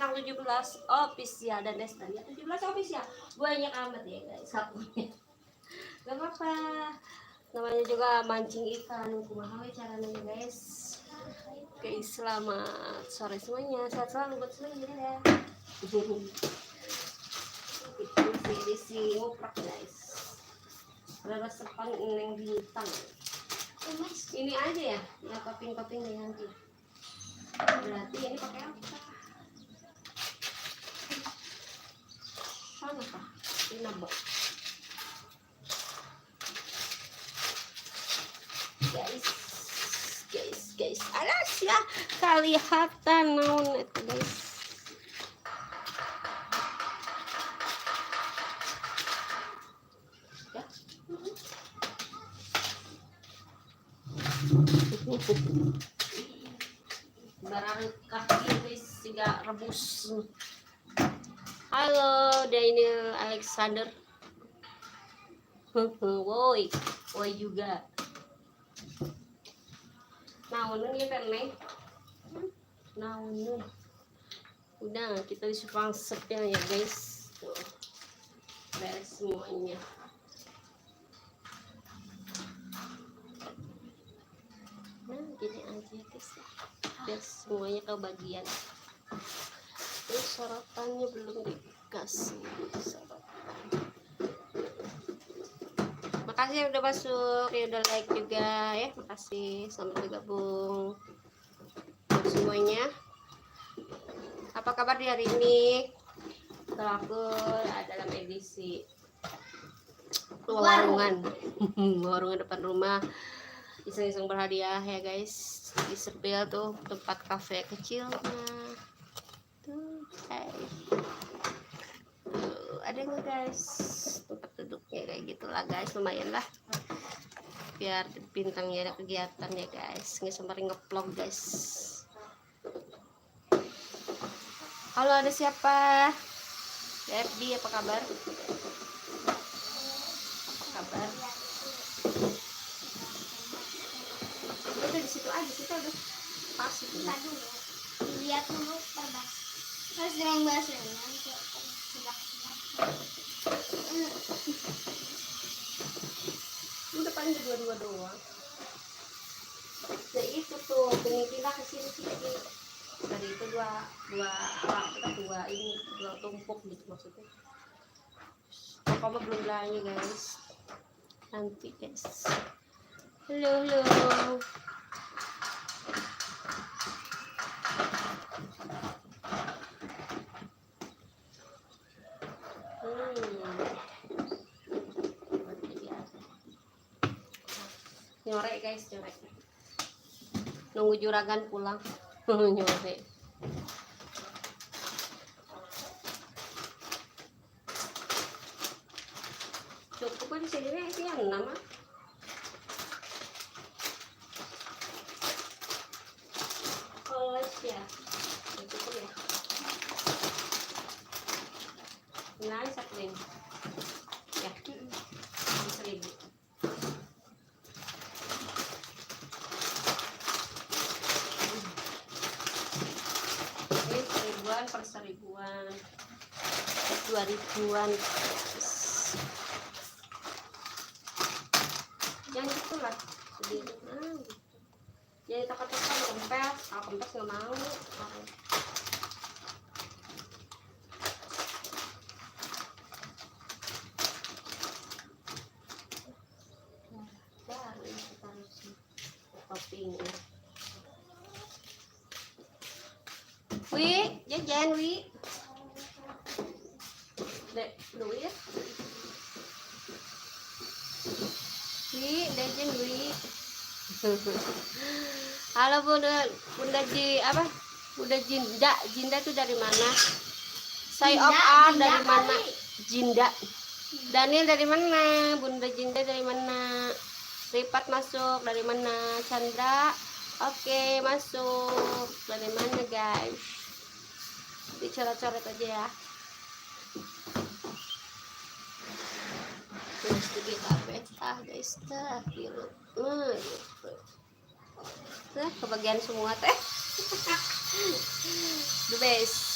anak 17 official dan Destania 17 official. Banyak amat ya guys sapunya. Gak apa-apa. Namanya juga mancing ikan. Kumaha we caranya guys. Guys, selamat sore semuanya. Sehat selalu buat semuanya ya. Itu edisi ngoprak guys. Ada sepan neng bintang. Ini aja ya, yang topping-toppingnya nanti. Berarti ini pakai apa? Sana pak, ini nambah. Guys, alas ya, kelihatan naon itu guys. Ya. Barang kaki guys, juga rebus. Halo Daniel Alexander. Woi juga. Naon ya kan Neng? Naon. Udah kita di sepang-sepnya ya guys. Tuh. Beres semuanya. Nah gini aja guys. Biar semuanya kebagian. Ini sorotannya belum dikasih sorotan. Makasih yang udah masuk, yang udah like juga ya. Makasih, selamat bergabung buat semuanya. Apa kabar di hari ini? Kalau aku dalam edisi warungan warungan depan rumah, iseng-iseng berhadiah ya guys. Di Sepil tuh tempat kafe kecilnya tuh, ada nggak guys tempat duduknya kayak gitulah guys, lumayan lah biar bintangnya ada kegiatan ya guys, nggak sembari nge-vlog guys. Halo, ada siapa? FB, apa kabar? Udah di situ aja, kita udah pas itu. Lihat dulu terbas. Terus dengan bahasanya udah paling dua doang. Jadi itu tuh pindah ke sini tadi itu dua tumpuk gitu maksudnya. Pokoknya belum belanja guys, nanti guys. Halo. Nyorek guys, nyorek. Nunggu juragan pulang. Nyorek. Cukup kan di sini sih yang nama. Oles ya. Cukup ya. Nah, satu ini. Ya. 1.000. Per 1.000-an 2.000-an yang itulah sedikit gitu. Jadi takut-takut kempes, kalau kempes nggak mau. Baru kita harus toppingnya. Wi, jajan Wi. Dek, dulu ya. Wi, jajan Wi. Halo Bunda apa? Bunda Jinda tuh dari mana? Saya Op dari mana? Jinda. Daniel dari mana? Bunda Jinda dari mana? Ripat masuk dari mana? Chandra. Oke, masuk. Dari mana guys? Dicoret-coret aja ya. Terus kita peta guys, gitu. Nah, kebagian semua teh. The best.